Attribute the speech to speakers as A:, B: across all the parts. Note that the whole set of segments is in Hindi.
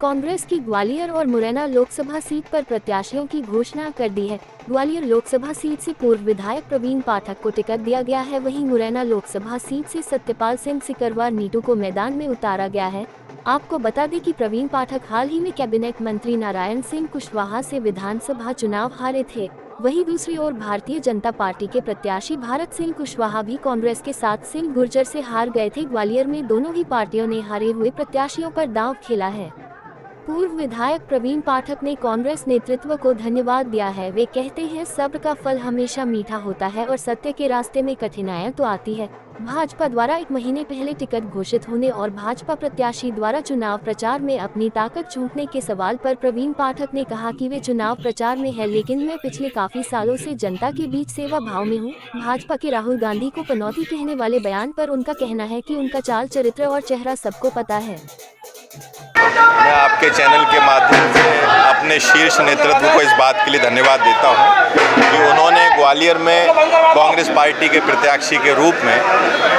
A: कांग्रेस की ग्वालियर और मुरैना लोकसभा सीट पर प्रत्याशियों की घोषणा कर दी है। ग्वालियर लोकसभा सीट से पूर्व विधायक प्रवीण पाठक को टिकट दिया गया है, वहीं मुरैना लोकसभा सीट से सत्यपाल सिंह सिकरवार नीटू को मैदान में उतारा गया है। आपको बता दें कि प्रवीण पाठक हाल ही में कैबिनेट मंत्री नारायण सिंह कुशवाहा से विधानसभा चुनाव हारे थे। वहीं दूसरी ओर भारतीय जनता पार्टी के प्रत्याशी भारत सिंह कुशवाहा भी कांग्रेस के साथ सिंह गुर्जर से हार गए थे। ग्वालियर में दोनों ही पार्टियों ने हारे हुए प्रत्याशियों पर दांव खेला है। पूर्व विधायक प्रवीण पाठक ने कांग्रेस नेतृत्व को धन्यवाद दिया है। वे कहते हैं, सब्र का फल हमेशा मीठा होता है और सत्य के रास्ते में कठिनाइयां तो आती है। भाजपा द्वारा 1 महीने पहले टिकट घोषित होने और भाजपा प्रत्याशी द्वारा चुनाव प्रचार में अपनी ताकत झोंकने के सवाल पर प्रवीण पाठक ने कहा कि वे चुनाव प्रचार में है, लेकिन मैं पिछले काफी सालों से जनता के बीच सेवा भाव में हूँ। भाजपा के राहुल गांधी को पनौती कहने वाले बयान पर उनका कहना है कि उनका चाल चरित्र और चेहरा सबको पता है।
B: मैं आपके चैनल के माध्यम से अपने शीर्ष नेतृत्व को इस बात के लिए धन्यवाद देता हूं कि उन्होंने ग्वालियर में कांग्रेस पार्टी के प्रत्याशी के रूप में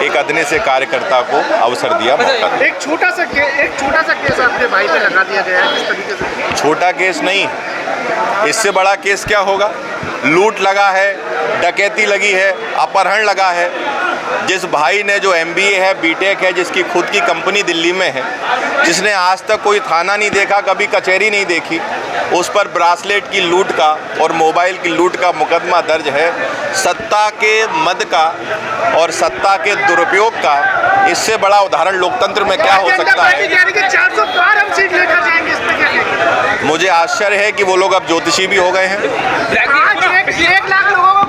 B: एक अदने से कार्यकर्ता को अवसर दिया।
C: एक छोटा सा केस आपके भाई पे लगा दिया गया है, किस तरीके से?
B: छोटा केस नहीं, इससे बड़ा केस क्या होगा। लूट लगा है, डकैती लगी है, अपहरण लगा है। जिस भाई ने जो MBA है, BTech है, जिसकी खुद की कंपनी दिल्ली में है, जिसने आज तक कोई थाना नहीं देखा, कभी कचहरी नहीं देखी, उस पर ब्रासलेट की लूट का और मोबाइल की लूट का मुकदमा दर्ज है। सत्ता के मद का और सत्ता के दुरुपयोग का इससे बड़ा उदाहरण लोकतंत्र में क्या हो सकता है।
C: 400 पार हम सीट लेकर जाएंगे, इस पे क्या कहेंगे?
B: मुझे आश्चर्य है कि वो लोग अब ज्योतिषी भी हो गए हैं।
C: 1 लाख लोगों को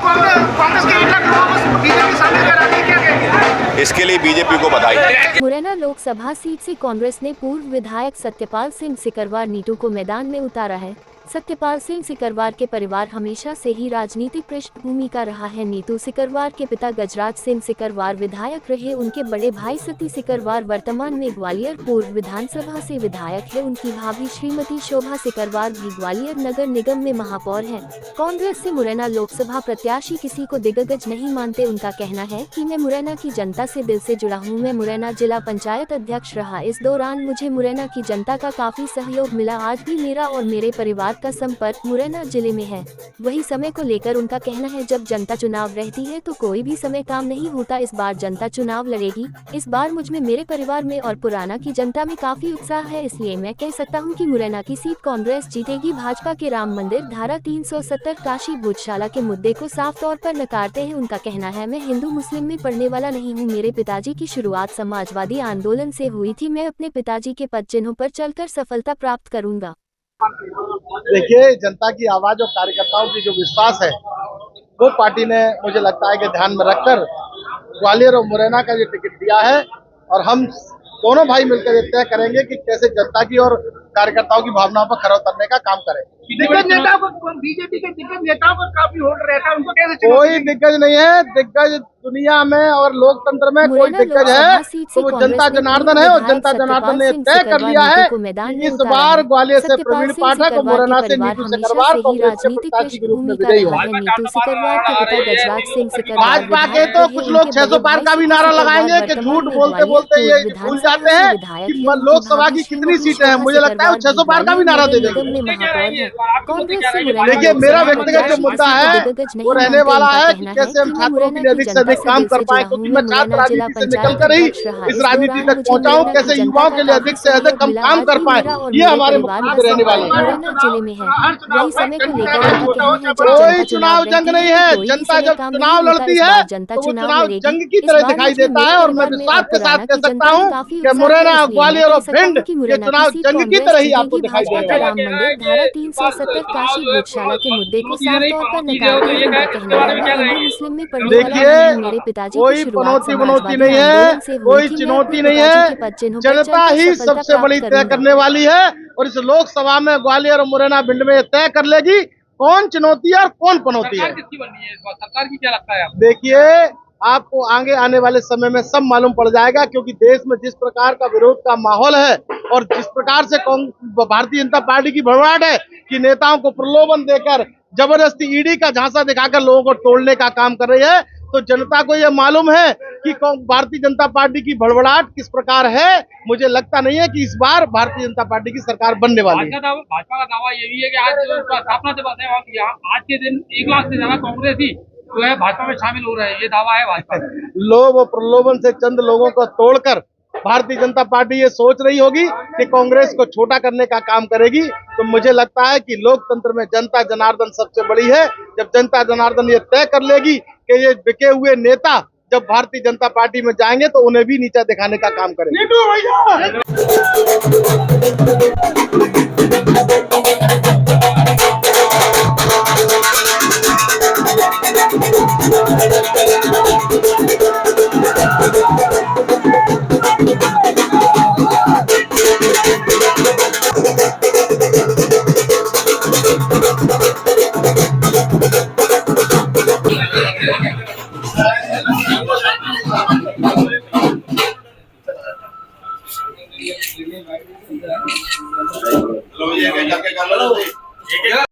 C: कांग्रेस के 1 लाख लोगों को बीजेपी शामिल करा दी, क्या कहेंगे?
B: इसके लिए बीजेपी को बधाई।
A: मुरैना लोकसभा सीट से कांग्रेस ने पूर्व विधायक सत्यपाल सिंह सिकरवार नीटू को मैदान में उतारा है। सत्यपाल सिंह सिकरवार के परिवार हमेशा से ही राजनीतिक पृष्ठभूमि का रहा है। नीतू सिकरवार के पिता गजराज सिंह सिकरवार विधायक रहे। उनके बड़े भाई सती सिकरवार वर्तमान में ग्वालियर पूर्व विधानसभा से विधायक है। उनकी भाभी श्रीमती शोभा सिकरवार भी ग्वालियर नगर निगम में महापौर है। कांग्रेस से मुरैना लोकसभा प्रत्याशी किसी को दिग्गज नहीं मानते। उनका कहना है कि मैं मुरैना की जनता से दिल से जुड़ा हूँ। मैं मुरैना जिला पंचायत अध्यक्ष रहा। इस दौरान मुझे मुरैना की जनता का काफी सहयोग मिला। आज भी मेरा और मेरे परिवार का संपर्क मुरैना जिले में है। वही समय को लेकर उनका कहना है, जब जनता चुनाव रहती है तो कोई भी समय काम नहीं होता। इस बार जनता चुनाव लड़ेगी। इस बार मुझ में, मेरे परिवार में और पुराना की जनता में काफी उत्साह है, इसलिए मैं कह सकता हूं कि मुरैना की सीट कांग्रेस जीतेगी। भाजपा के राम मंदिर, धारा 370, काशी भोजशाला के मुद्दे को साफ तौर पर नकारते हैं। उनका कहना है, मैं हिंदू मुस्लिम में पढ़ने वाला नहीं हूँ। मेरे पिताजी की शुरुआत समाजवादी आंदोलन से हुई थी। मैं अपने पिताजी के पद चिन्हों पर चलकर सफलता प्राप्त करूंगा।
C: देखिए, जनता की आवाज और कार्यकर्ताओं की जो विश्वास है, वो पार्टी ने मुझे लगता है कि ध्यान में रखकर ग्वालियर और मुरैना का ये टिकट दिया है। और हम दोनों भाई मिलकर ये तय करेंगे कि कैसे जनता की और कार्यकर्ताओं की भावनाओं पर खरा उतरने का काम करें। दिग्गज नेताओं को, बीजेपी के दिग्गज नेताओं को काफी होल्ड रहता है, उनको कैसे? कोई दिग्गज नहीं है। दिग्गज दुनिया में और लोकतंत्र में कोई दिग्गज है तो वो जनता जनार्दन है। और जनता जनार्दन ने तय कर लिया है कि इस बार ग्वालियर से प्रवीण पाठक और मुरैना से नीतू सिकरवार कांग्रेस के प्रत्याशी के रूप में विजयी होगा। भाजपा के तो कुछ लोग 600 पार का भी नारा लगाएंगे कि झूठ बोलते बोलते ये भूल जाते हैं कि लोकसभा की कितनी सीटें हैं। मुझे लगता है वो 600 पार का भी नारा दे देंगे। देखिए, मेरा व्यक्तिगत जो मुद्दा है वो रहने वाला है कि कैसे हम छात्रों के लिए अधिक से अधिक काम कर पाए, क्योंकि मैं छात्र राजनीति से निकलकर ही इस राजनीति तक पहुंचा हूं। कैसे युवाओं के लिए अधिक से अधिक हम काम कर पाए, ये हमारे मुद्दे रहने वाले हैं। कोई चुनाव जंग नहीं है। जनता जब चुनाव लड़ती है तो वो चुनाव जंग की तरह दिखाई देता है। और मैं विश्वास के साथ कह सकता हूँ कि मुरैना, ग्वालियर और भिंड ये चुनाव जंग की तरह ही आपको दिखाई देगा।
A: राम मंदिर, धारा 370, काशी भोजशाला के मुद्दे को साफ तौर पर नकारते हैं। उनका कहना है, मैं हिंदू मुस्लिम में पढ़ने वाला नहीं हूं। मेरे पिताजी
C: कोई पनौती बनौती नहीं है, कोई चुनौती नहीं है। जनता ही सबसे बड़ी तय करने वाली है। और इस लोकसभा में ग्वालियर और मुरैना भिंड में तय कर लेगी कौन चुनौती है और कौन पनौती है।
D: सरकार की क्या लगता है?
C: देखिए, आपको आगे आने वाले समय में सब मालूम पड़ जाएगा, क्योंकि देश में जिस प्रकार का विरोध का माहौल है और जिस प्रकार से भारतीय जनता पार्टी की भरमाट है कि नेताओं को प्रलोभन देकर जबरदस्ती ईडी का झांसा दिखाकर लोगों को तोड़ने का काम कर रही है, तो जनता को ये मालूम है कि भारतीय जनता पार्टी की भड़बड़ाहट किस प्रकार है। मुझे लगता नहीं है कि इस बार भारतीय जनता पार्टी की सरकार बनने वाली है।
D: भाजपा का दावा ये भी है कि आज स्थापना दिवस है और यहाँ आज के दिन 1 लाख से ज्यादा कांग्रेसी जो है भाजपा में शामिल हो रहे हैं, ये दावा है भाजपा का।
C: लोभ और प्रलोभन से चंद लोगों को तोड़कर भारतीय जनता पार्टी ये सोच रही होगी कि कांग्रेस को छोटा करने का काम करेगी। तो मुझे लगता है कि लोकतंत्र में जनता जनार्दन सबसे बड़ी है। जब जनता जनार्दन ये तय कर लेगी कि ये बिके हुए नेता जब भारतीय जनता पार्टी में जाएंगे तो उन्हें भी नीचा दिखाने का काम करेंगे।
B: लो ये करके कर लो।